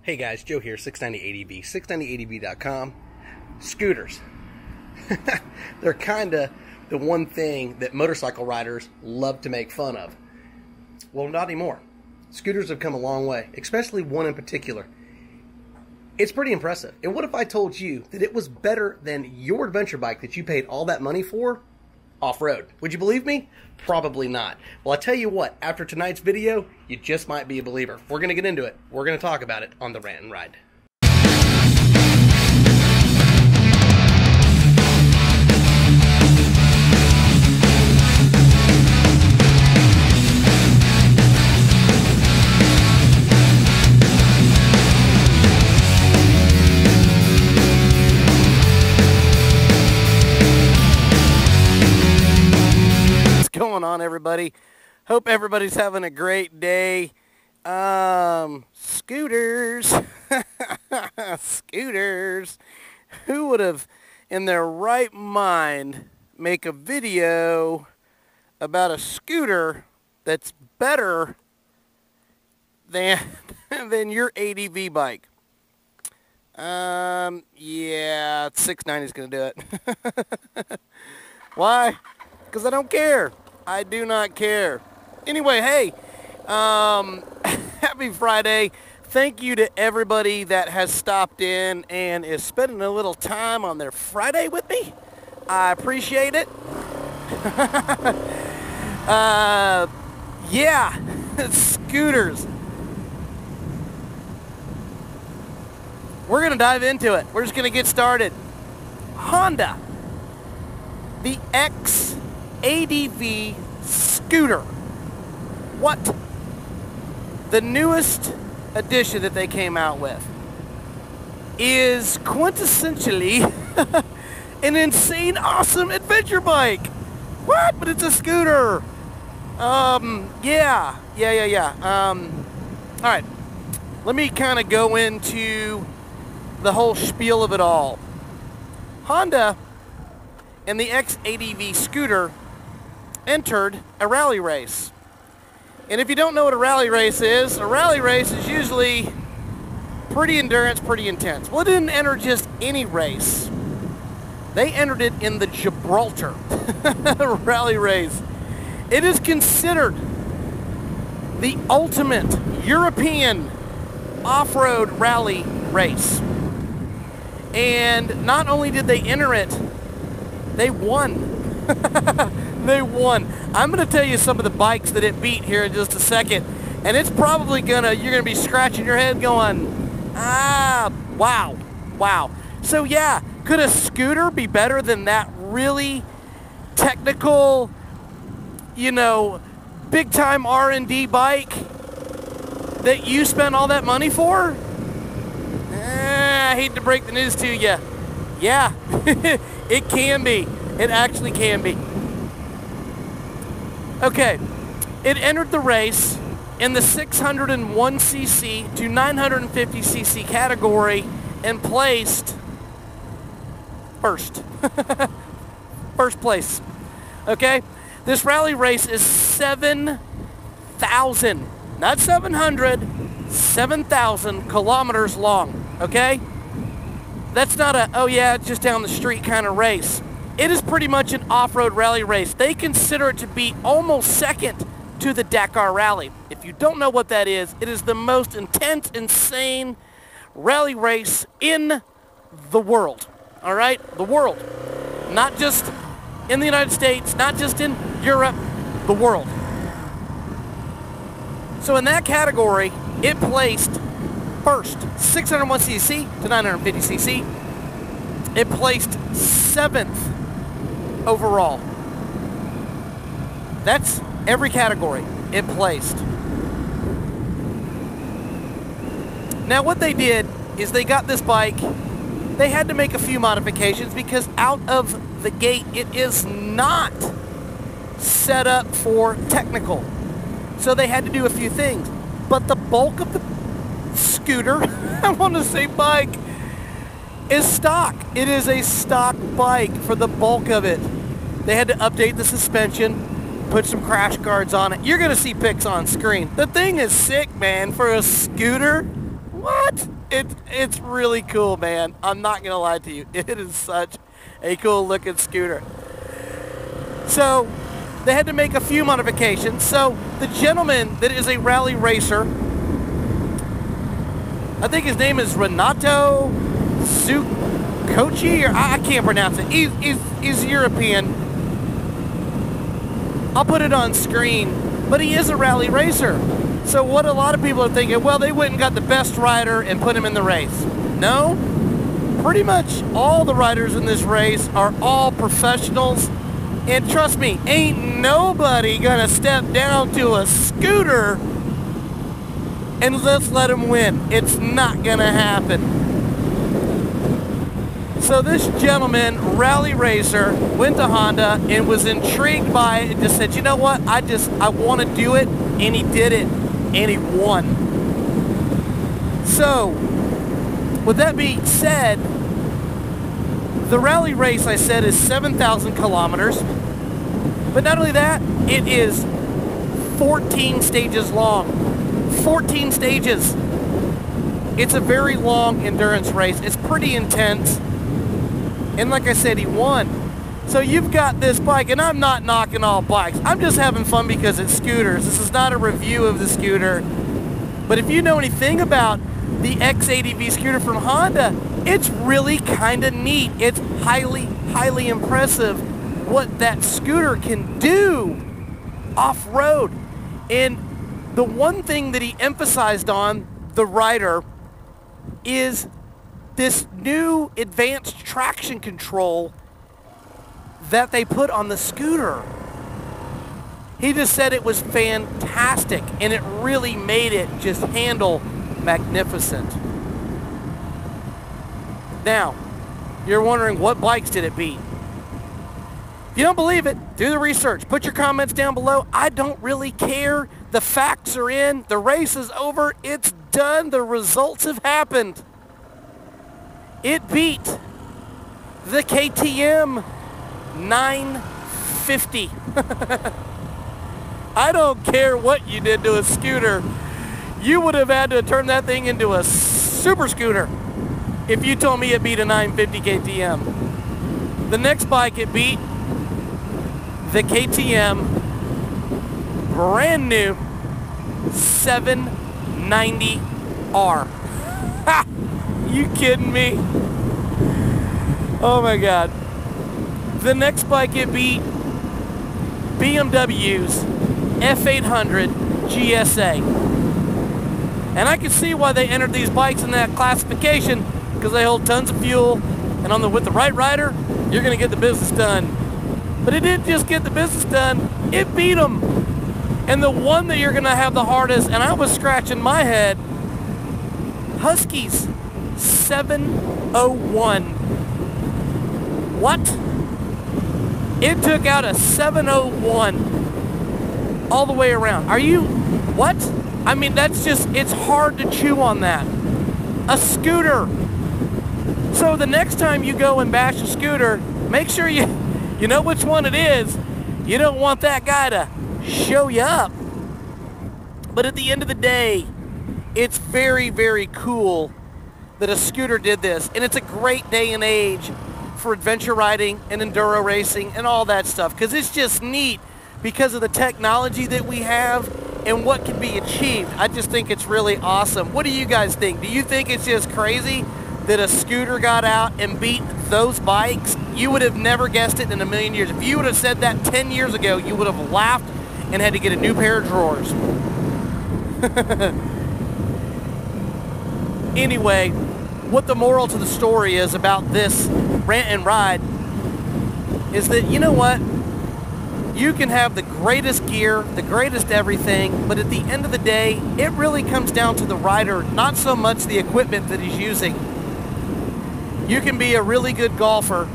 Hey guys, Joe here, 690ADV, 690ADV.com. Scooters. They're kind of the one thing that motorcycle riders love to make fun of. Well, not anymore. Scooters have come a long way, especially one in particular. It's pretty impressive. And what if I told you that it was better than your adventure bike that you paid all that money for off-road? Would you believe me? Probably not. Well, I tell you what, after tonight's video, you just might be a believer. We're going to get into it. We're going to talk about it on the Rant and Ride. Going on, everybody? Hope everybody's having a great day. Scooters. Scooters. Who would have in their right mind make a video about a scooter that's better than your ADV bike? Yeah, 690 is gonna do it. Why? Because I don't care. I do not care. Anyway, hey, happy Friday. Thank you to everybody that has stopped in and is spending a little time on their Friday with me. I appreciate it. Yeah, scooters. We're going to dive into it. We're just going to get started. Honda. The x-adv scooter. What? The newest addition that they came out with is quintessentially an insane, awesome adventure bike. What? But it's a scooter. Yeah. All right. Let me kind of go into the whole spiel of it all. Honda and the x-adv scooter entered a rally race. And if you don't know what a rally race is usually pretty endurance, pretty intense. Well, it didn't enter just any race. They entered it in the Gibraltar rally race. It is considered the ultimate European off-road rally race. And not only did they enter it, they won. They won. I'm going to tell you some of the bikes that it beat here in just a second. And it's probably you're going to be scratching your head going, wow. So yeah, could a scooter be better than that really technical, big time R&D bike that you spent all that money for? I hate to break the news to you. Yeah, it can be. It actually can be. Okay, it entered the race in the 601cc to 950cc category and placed first. First place. Okay, this rally race is 7,000, not 700, 7,000 kilometers long. Okay, that's not a, oh yeah, it's just down the street kind of race. It is pretty much an off-road rally race. They consider it to be almost second to the Dakar Rally. If you don't know what that is, it is the most intense, insane rally race in the world. All right? The world. Not just in the United States, not just in Europe, the world. So in that category, it placed first, 601cc to 950cc. It placed 7th overall. That's every category it placed. Now what they did is they got this bike, they had to make a few modifications because out of the gate it is not set up for technical. So they had to do a few things. But the bulk of the scooter, I want to say bike, is stock. It is a stock bike for the bulk of it. They had to update the suspension, put some crash guards on it. You're going to see pics on screen. The thing is sick, man, for a scooter. What? It's really cool, man. I'm not gonna lie to you. It is such a cool looking scooter. So they had to make a few modifications. So the gentleman that is a rally racer, I think his name is Renato Zuccochi, or I can't pronounce it. He's European. I'll put it on screen, but he is a rally racer. So what a lot of people are thinking, well, they went and got the best rider and put him in the race. No, pretty much all the riders in this race are all professionals. And trust me, ain't nobody gonna step down to a scooter and let's let him win. It's not gonna happen. So this gentleman, rally racer, went to Honda and was intrigued by it and just said, you know what, I want to do it, and he did it, and he won. So, with that being said, the rally race, I said, is 7,000 kilometers, but not only that, it is 14 stages long. 14 stages. It's a very long endurance race. It's pretty intense. And like I said, he won. So you've got this bike, and I'm not knocking all bikes. I'm just having fun because it's scooters. This is not a review of the scooter. But if you know anything about the x-adv scooter from Honda, it's really kind of neat. It's highly, highly impressive what that scooter can do off-road. And the one thing that he emphasized on, the rider, is this new advanced traction control that they put on the scooter. He just said it was fantastic, and it really made it just handle magnificent. Now, you're wondering, what bikes did it beat? If you don't believe it, do the research. Put your comments down below. I don't really care. The facts are in. The race is over. It's done. The results have happened. It beat the KTM 950. I don't care what you did to a scooter. You would have had to turn that thing into a super scooter if you told me it beat a 950 KTM. The next bike it beat, the KTM brand new 790R. Ha! You kidding me? Oh my God. The next bike it beat, BMW's F800 GSA. And I can see why they entered these bikes in that classification, because they hold tons of fuel, and with the right rider, you're gonna get the business done. But it didn't just get the business done, it beat them. And the one that you're gonna have the hardest, and I was scratching my head, Husky's 701. What? It took out a 701 all the way around. Are you, what? I mean, that's just, it's hard to chew on that. A scooter. So the next time you go and bash a scooter, make sure you know which one it is. You don't want that guy to show you up. But at the end of the day, it's very, very cool that a scooter did this. And it's a great day and age for adventure riding and enduro racing and all that stuff, because it's just neat because of the technology that we have and what can be achieved. I just think it's really awesome. What do you guys think? Do you think it's just crazy that a scooter got out and beat those bikes? You would have never guessed it in a million years. If you would have said that 10 years ago, you would have laughed and had to get a new pair of drawers. Anyway, what the moral to the story is about this rant and ride is that, you know what? You can have the greatest gear, the greatest everything, but at the end of the day, it really comes down to the rider, not so much the equipment that he's using. You can be a really good golfer,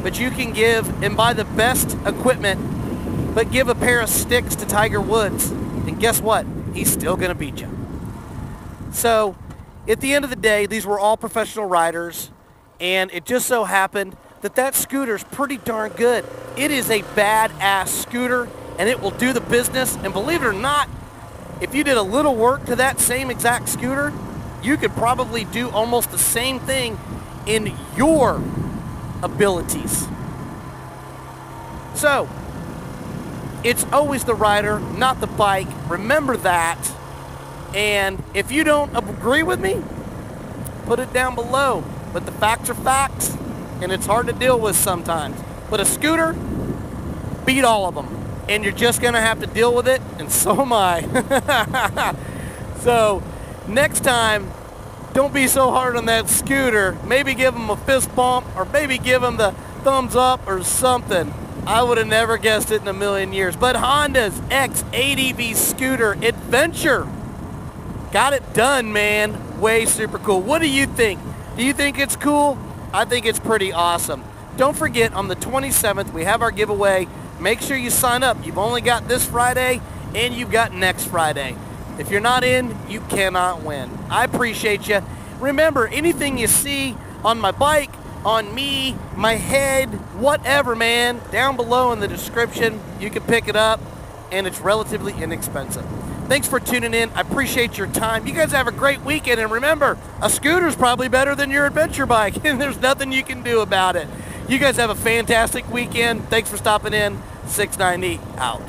but you can give and buy the best equipment, but give a pair of sticks to Tiger Woods, and guess what? He's still gonna beat you. So, at the end of the day, these were all professional riders, and it just so happened that that scooter's pretty darn good. It is a badass scooter, and it will do the business, and believe it or not, if you did a little work to that same exact scooter, you could probably do almost the same thing in your abilities. So, it's always the rider, not the bike. Remember that. And if you don't agree with me, put it down below. But the facts are facts, and it's hard to deal with sometimes. But a scooter, beat all of them. And you're just going to have to deal with it, and so am I. So, next time, don't be so hard on that scooter. Maybe give them a fist bump, or maybe give them the thumbs up or something. I would have never guessed it in a million years. But Honda's x-adv scooter adventure got it done, man. Way super cool. What do you think? Do you think it's cool? I think it's pretty awesome. Don't forget, on the 27th, we have our giveaway. Make sure you sign up. You've only got this Friday, and you've got next Friday. If you're not in, you cannot win. I appreciate you. Remember, anything you see on my bike, on me, my head, whatever, man, down below in the description, you can pick it up, and it's relatively inexpensive. Thanks for tuning in. I appreciate your time. You guys have a great weekend, and remember, a scooter's probably better than your adventure bike, and there's nothing you can do about it. You guys have a fantastic weekend. Thanks for stopping in. 690 out.